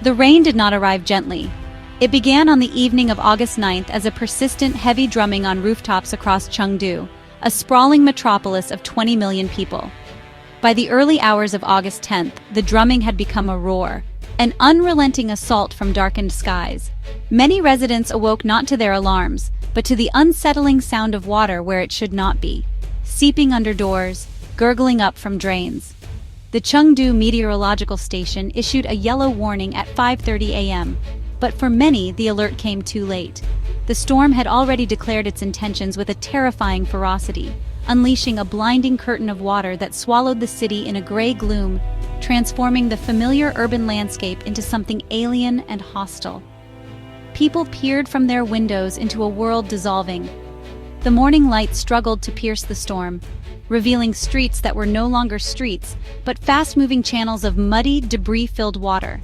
The rain did not arrive gently. It began on the evening of August 9th as a persistent heavy drumming on rooftops across Chengdu, a sprawling metropolis of 20 million people. By the early hours of August 10th, the drumming had become a roar, an unrelenting assault from darkened skies. Many residents awoke not to their alarms, but to the unsettling sound of water where it should not be, seeping under doors, gurgling up from drains. The Chengdu Meteorological Station issued a yellow warning at 5:30 a.m., but for many the alert came too late. The storm had already declared its intentions with a terrifying ferocity, unleashing a blinding curtain of water that swallowed the city in a gray gloom, transforming the familiar urban landscape into something alien and hostile. People peered from their windows into a world dissolving. The morning light struggled to pierce the storm, revealing streets that were no longer streets, but fast-moving channels of muddy, debris-filled water.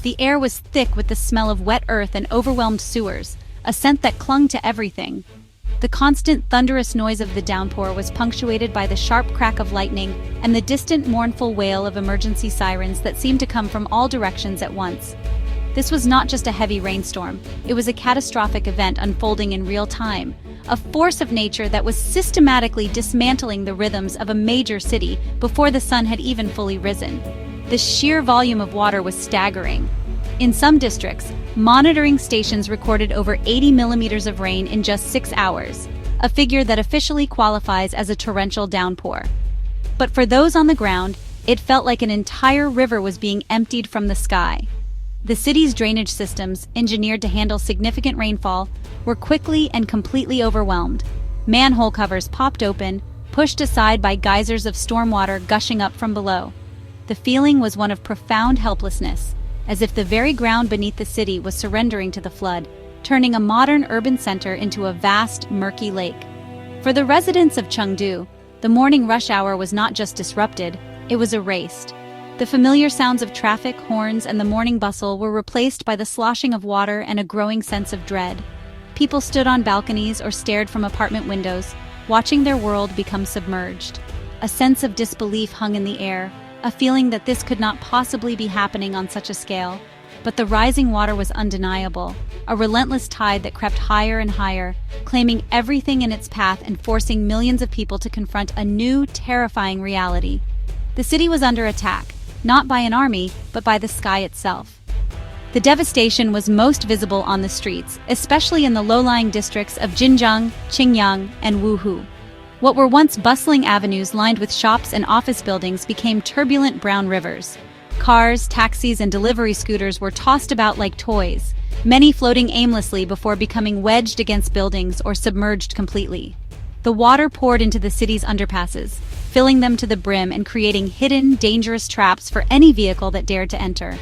The air was thick with the smell of wet earth and overwhelmed sewers, a scent that clung to everything. The constant thunderous noise of the downpour was punctuated by the sharp crack of lightning and the distant mournful wail of emergency sirens that seemed to come from all directions at once. This was not just a heavy rainstorm, it was a catastrophic event unfolding in real time, a force of nature that was systematically dismantling the rhythms of a major city before the sun had even fully risen. The sheer volume of water was staggering. In some districts, monitoring stations recorded over 80 millimeters of rain in just 6 hours, a figure that officially qualifies as a torrential downpour. But for those on the ground, it felt like an entire river was being emptied from the sky. The city's drainage systems, engineered to handle significant rainfall, were quickly and completely overwhelmed. Manhole covers popped open, pushed aside by geysers of stormwater gushing up from below. The feeling was one of profound helplessness, as if the very ground beneath the city was surrendering to the flood, turning a modern urban center into a vast, murky lake. For the residents of Chengdu, the morning rush hour was not just disrupted, it was erased. The familiar sounds of traffic, horns, and the morning bustle were replaced by the sloshing of water and a growing sense of dread. People stood on balconies or stared from apartment windows, watching their world become submerged. A sense of disbelief hung in the air, a feeling that this could not possibly be happening on such a scale. But the rising water was undeniable, a relentless tide that crept higher and higher, claiming everything in its path and forcing millions of people to confront a new, terrifying reality. The city was under attack, not by an army, but by the sky itself. The devastation was most visible on the streets, especially in the low-lying districts of Jinjiang, Qingyang, and Wuhu. What were once bustling avenues lined with shops and office buildings became turbulent brown rivers. Cars, taxis, and delivery scooters were tossed about like toys, many floating aimlessly before becoming wedged against buildings or submerged completely. The water poured into the city's underpasses, filling them to the brim and creating hidden, dangerous traps for any vehicle that dared to enter.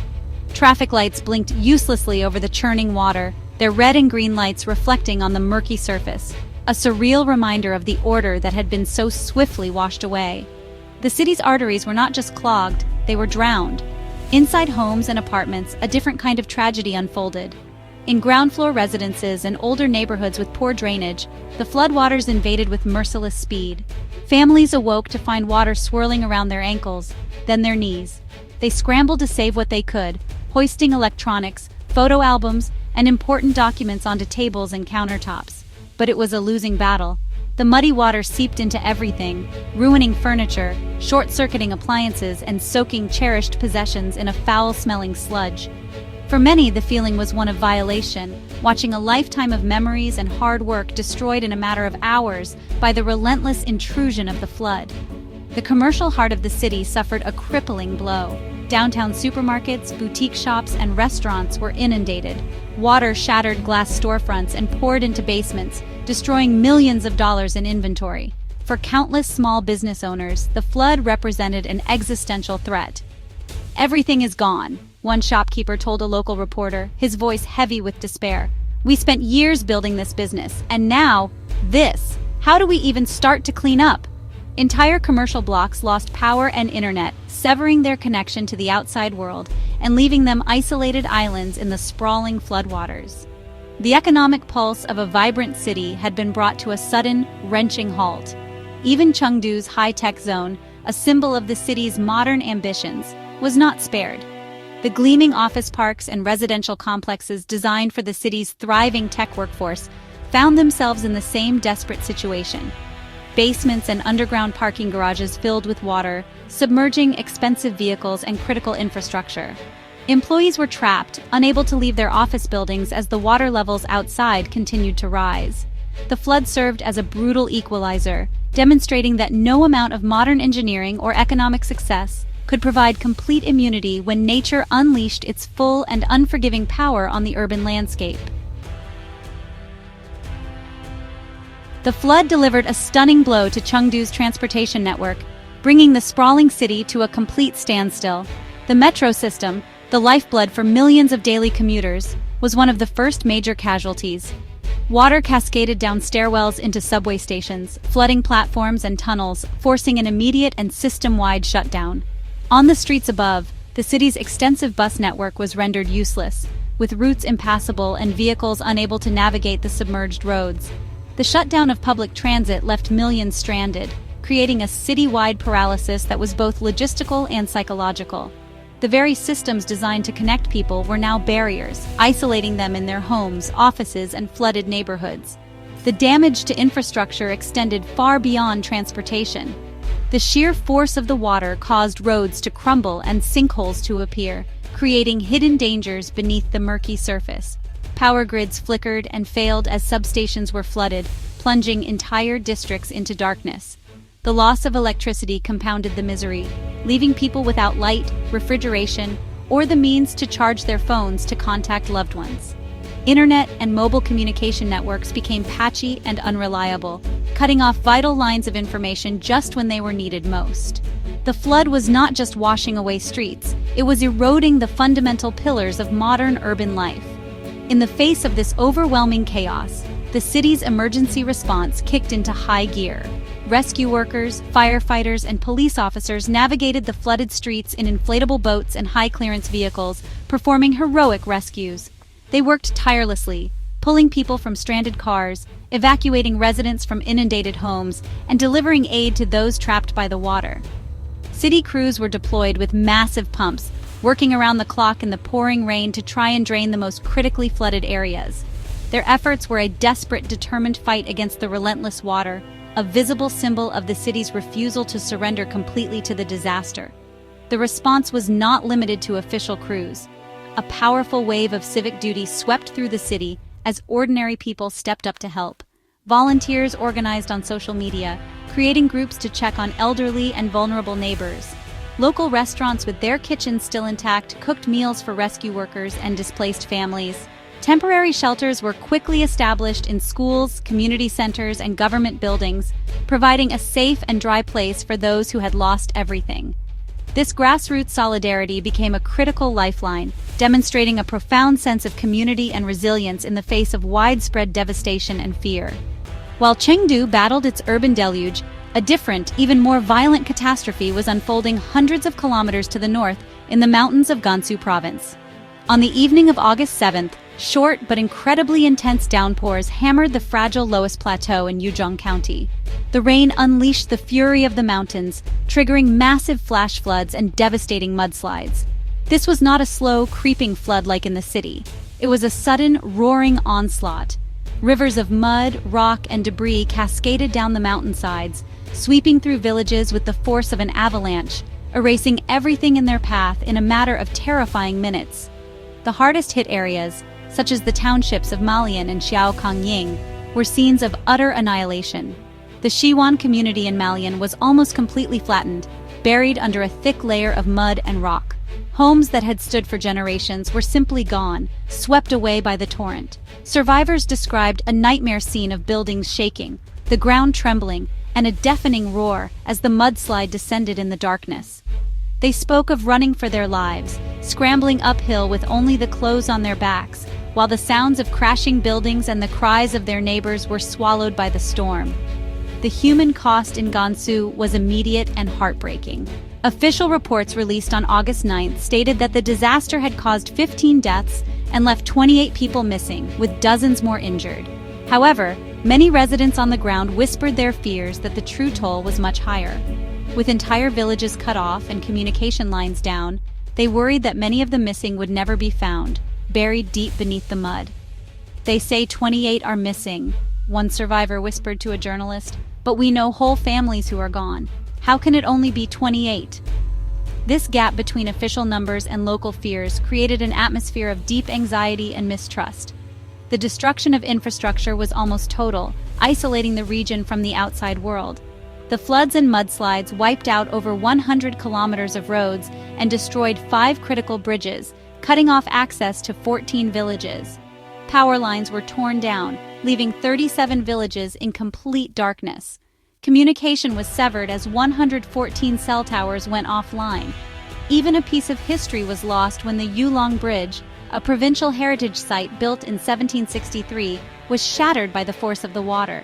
Traffic lights blinked uselessly over the churning water, their red and green lights reflecting on the murky surface, a surreal reminder of the order that had been so swiftly washed away. The city's arteries were not just clogged, they were drowned. Inside homes and apartments, a different kind of tragedy unfolded. In ground-floor residences and older neighborhoods with poor drainage, the floodwaters invaded with merciless speed. Families awoke to find water swirling around their ankles, then their knees. They scrambled to save what they could, hoisting electronics, photo albums, and important documents onto tables and countertops. But it was a losing battle. The muddy water seeped into everything, ruining furniture, short-circuiting appliances, and soaking cherished possessions in a foul-smelling sludge. For many, the feeling was one of violation, watching a lifetime of memories and hard work destroyed in a matter of hours by the relentless intrusion of the flood. The commercial heart of the city suffered a crippling blow. Downtown supermarkets, boutique shops, and restaurants were inundated. Water shattered glass storefronts and poured into basements, destroying millions of dollars in inventory. For countless small business owners, the flood represented an existential threat. "Everything is gone," one shopkeeper told a local reporter, his voice heavy with despair. "We spent years building this business, and now, this. How do we even start to clean up?" Entire commercial blocks lost power and internet, severing their connection to the outside world and leaving them isolated islands in the sprawling floodwaters. The economic pulse of a vibrant city had been brought to a sudden, wrenching halt. Even Chengdu's high-tech zone, a symbol of the city's modern ambitions, was not spared. The gleaming office parks and residential complexes designed for the city's thriving tech workforce found themselves in the same desperate situation. Basements and underground parking garages filled with water, submerging expensive vehicles and critical infrastructure. Employees were trapped, unable to leave their office buildings as the water levels outside continued to rise. The flood served as a brutal equalizer, demonstrating that no amount of modern engineering or economic success could provide complete immunity when nature unleashed its full and unforgiving power on the urban landscape. The flood delivered a stunning blow to Chengdu's transportation network, bringing the sprawling city to a complete standstill. The metro system, the lifeblood for millions of daily commuters, was one of the first major casualties. Water cascaded down stairwells into subway stations, flooding platforms and tunnels, forcing an immediate and system-wide shutdown. On the streets above, the city's extensive bus network was rendered useless, with routes impassable and vehicles unable to navigate the submerged roads. The shutdown of public transit left millions stranded, creating a city-wide paralysis that was both logistical and psychological. The very systems designed to connect people were now barriers, isolating them in their homes, offices, and flooded neighborhoods. The damage to infrastructure extended far beyond transportation. The sheer force of the water caused roads to crumble and sinkholes to appear, creating hidden dangers beneath the murky surface. Power grids flickered and failed as substations were flooded, plunging entire districts into darkness. The loss of electricity compounded the misery, leaving people without light, refrigeration, or the means to charge their phones to contact loved ones. Internet and mobile communication networks became patchy and unreliable, cutting off vital lines of information just when they were needed most. The flood was not just washing away streets, it was eroding the fundamental pillars of modern urban life. In the face of this overwhelming chaos, the city's emergency response kicked into high gear. Rescue workers, firefighters, and police officers navigated the flooded streets in inflatable boats and high-clearance vehicles, performing heroic rescues. They worked tirelessly, pulling people from stranded cars, evacuating residents from inundated homes, and delivering aid to those trapped by the water. City crews were deployed with massive pumps, working around the clock in the pouring rain to try and drain the most critically flooded areas. Their efforts were a desperate, determined fight against the relentless water, a visible symbol of the city's refusal to surrender completely to the disaster. The response was not limited to official crews. A powerful wave of civic duty swept through the city as ordinary people stepped up to help. Volunteers organized on social media, creating groups to check on elderly and vulnerable neighbors. Local restaurants with their kitchens still intact cooked meals for rescue workers and displaced families. Temporary shelters were quickly established in schools, community centers, and government buildings, providing a safe and dry place for those who had lost everything. This grassroots solidarity became a critical lifeline, demonstrating a profound sense of community and resilience in the face of widespread devastation and fear. While Chengdu battled its urban deluge, a different, even more violent catastrophe was unfolding hundreds of kilometers to the north in the mountains of Gansu province. On the evening of August 7th, short but incredibly intense downpours hammered the fragile Loess Plateau in Yuzhong County. The rain unleashed the fury of the mountains, triggering massive flash floods and devastating mudslides. This was not a slow, creeping flood like in the city. It was a sudden, roaring onslaught. Rivers of mud, rock, and debris cascaded down the mountainsides, sweeping through villages with the force of an avalanche, erasing everything in their path in a matter of terrifying minutes. The hardest-hit areas, such as the townships of Malian and Xiaokangying, were scenes of utter annihilation. The Xiwan community in Malian was almost completely flattened, buried under a thick layer of mud and rock. Homes that had stood for generations were simply gone, swept away by the torrent. Survivors described a nightmare scene of buildings shaking, the ground trembling, and a deafening roar as the mudslide descended in the darkness. They spoke of running for their lives, scrambling uphill with only the clothes on their backs, while the sounds of crashing buildings and the cries of their neighbors were swallowed by the storm. The human cost in Gansu was immediate and heartbreaking. Official reports released on August 9th stated that the disaster had caused 15 deaths and left 28 people missing, with dozens more injured. However, many residents on the ground whispered their fears that the true toll was much higher. With entire villages cut off and communication lines down, They worried that many of the missing would never be found, buried deep beneath the mud. "They say 28 are missing," one survivor whispered to a journalist, "but we know whole families who are gone. How can it only be 28? This gap between official numbers and local fears created an atmosphere of deep anxiety and mistrust. The destruction of infrastructure was almost total, isolating the region from the outside world. The floods and mudslides wiped out over 100 kilometers of roads and destroyed 5 critical bridges, cutting off access to 14 villages. Power lines were torn down, leaving 37 villages in complete darkness. Communication was severed as 114 cell towers went offline. Even a piece of history was lost when the Yulong Bridge, a provincial heritage site built in 1763, was shattered by the force of the water.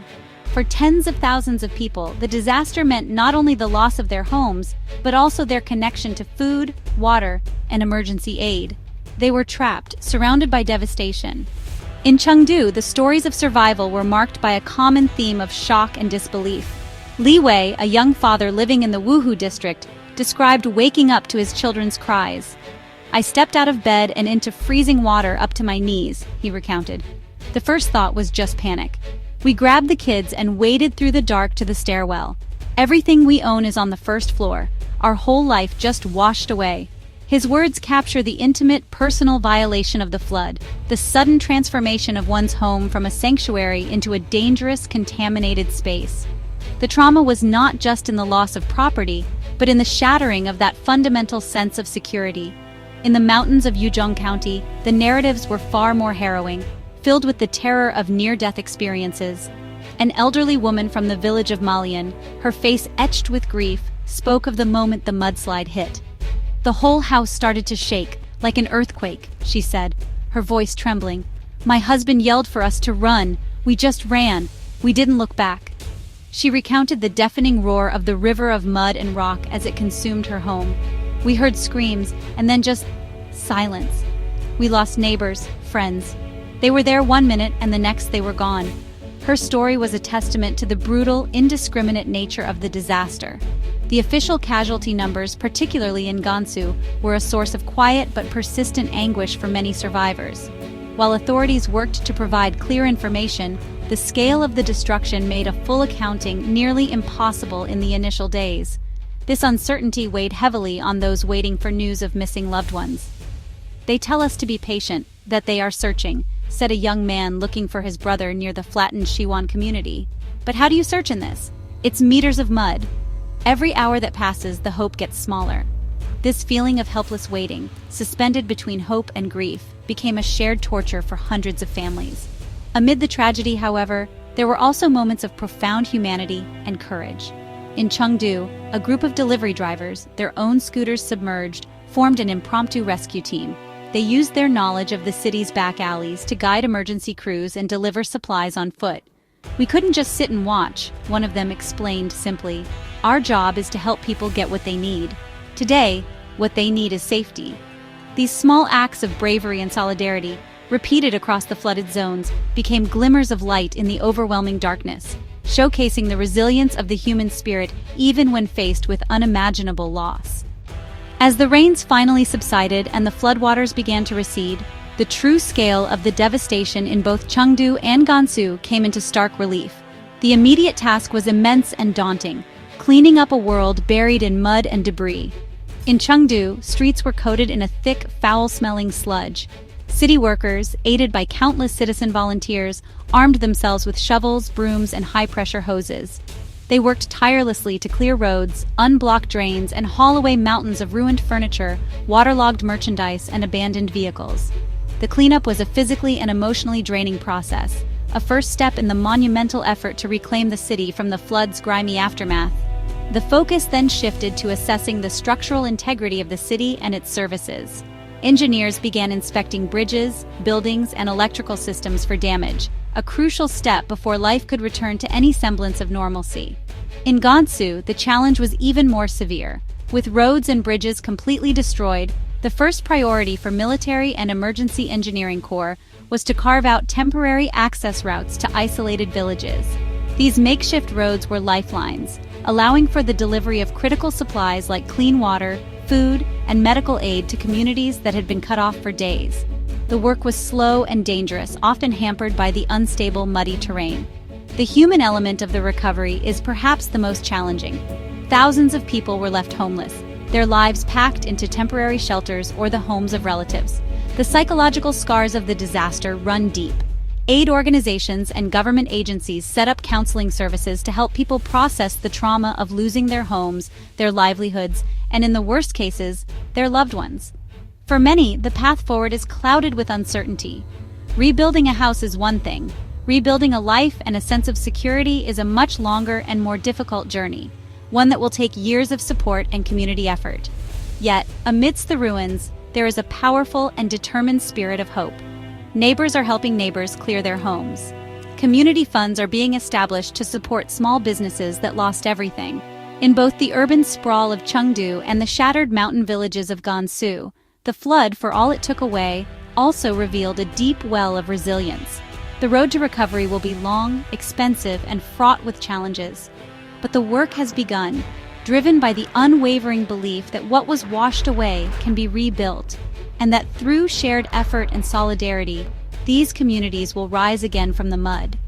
For tens of thousands of people, the disaster meant not only the loss of their homes, but also their connection to food, water, and emergency aid. They were trapped, surrounded by devastation. In Chengdu, the stories of survival were marked by a common theme of shock and disbelief. Li Wei, a young father living in the Wuhu district, described waking up to his children's cries. "I stepped out of bed and into freezing water up to my knees," he recounted. "The first thought was just panic. We grabbed the kids and waded through the dark to the stairwell. Everything we own is on the first floor. Our whole life just washed away." His words capture the intimate, personal violation of the flood, the sudden transformation of one's home from a sanctuary into a dangerous, contaminated space. The trauma was not just in the loss of property, but in the shattering of that fundamental sense of security. In the mountains of Yuzhong County, the narratives were far more harrowing, filled with the terror of near-death experiences. An elderly woman from the village of Malian, her face etched with grief, spoke of the moment the mudslide hit. "The whole house started to shake, like an earthquake," she said, her voice trembling. "My husband yelled for us to run. We just ran. We didn't look back." She recounted the deafening roar of the river of mud and rock as it consumed her home. "We heard screams, and then just silence. We lost neighbors, friends. They were there one minute, and the next they were gone." Her story was a testament to the brutal, indiscriminate nature of the disaster. The official casualty numbers, particularly in Gansu, were a source of quiet but persistent anguish for many survivors. While authorities worked to provide clear information, the scale of the destruction made a full accounting nearly impossible in the initial days. This uncertainty weighed heavily on those waiting for news of missing loved ones. "They tell us to be patient, that they are searching," said a young man looking for his brother near the flattened Shiwan community. "But how do you search in this? It's meters of mud." Every hour that passes, the hope gets smaller. This feeling of helpless waiting, suspended between hope and grief, became a shared torture for hundreds of families. Amid the tragedy, however, there were also moments of profound humanity and courage. In Chengdu, a group of delivery drivers, their own scooters submerged, formed an impromptu rescue team. They used their knowledge of the city's back alleys to guide emergency crews and deliver supplies on foot. "We couldn't just sit and watch," one of them explained simply. "Our job is to help people get what they need. Today, what they need is safety." These small acts of bravery and solidarity, repeated across the flooded zones, became glimmers of light in the overwhelming darkness, showcasing the resilience of the human spirit even when faced with unimaginable loss. As the rains finally subsided and the floodwaters began to recede, the true scale of the devastation in both Chengdu and Gansu came into stark relief. The immediate task was immense and daunting, cleaning up a world buried in mud and debris. In Chengdu, streets were coated in a thick, foul-smelling sludge. City workers, aided by countless citizen volunteers, armed themselves with shovels, brooms, and high-pressure hoses. They worked tirelessly to clear roads, unblock drains, and haul away mountains of ruined furniture, waterlogged merchandise, and abandoned vehicles. The cleanup was a physically and emotionally draining process, a first step in the monumental effort to reclaim the city from the flood's grimy aftermath. The focus then shifted to assessing the structural integrity of the city and its services. Engineers began inspecting bridges, buildings, and electrical systems for damage, a crucial step before life could return to any semblance of normalcy. In Gansu, the challenge was even more severe. With roads and bridges completely destroyed, the first priority for military and emergency engineering corps was to carve out temporary access routes to isolated villages. These makeshift roads were lifelines, allowing for the delivery of critical supplies like clean water, food, and medical aid to communities that had been cut off for days. The work was slow and dangerous, often hampered by the unstable, muddy terrain. The human element of the recovery is perhaps the most challenging. Thousands of people were left homeless, their lives packed into temporary shelters or the homes of relatives. The psychological scars of the disaster run deep. Aid organizations and government agencies set up counseling services to help people process the trauma of losing their homes, their livelihoods, and in the worst cases, their loved ones. For many, the path forward is clouded with uncertainty. Rebuilding a house is one thing. Rebuilding a life and a sense of security is a much longer and more difficult journey, one that will take years of support and community effort. Yet, amidst the ruins, there is a powerful and determined spirit of hope. Neighbors are helping neighbors clear their homes. Community funds are being established to support small businesses that lost everything. In both the urban sprawl of Chengdu and the shattered mountain villages of Gansu, the flood, for all it took away, also revealed a deep well of resilience. The road to recovery will be long, expensive, and fraught with challenges. But the work has begun, driven by the unwavering belief that what was washed away can be rebuilt, and that through shared effort and solidarity, these communities will rise again from the mud.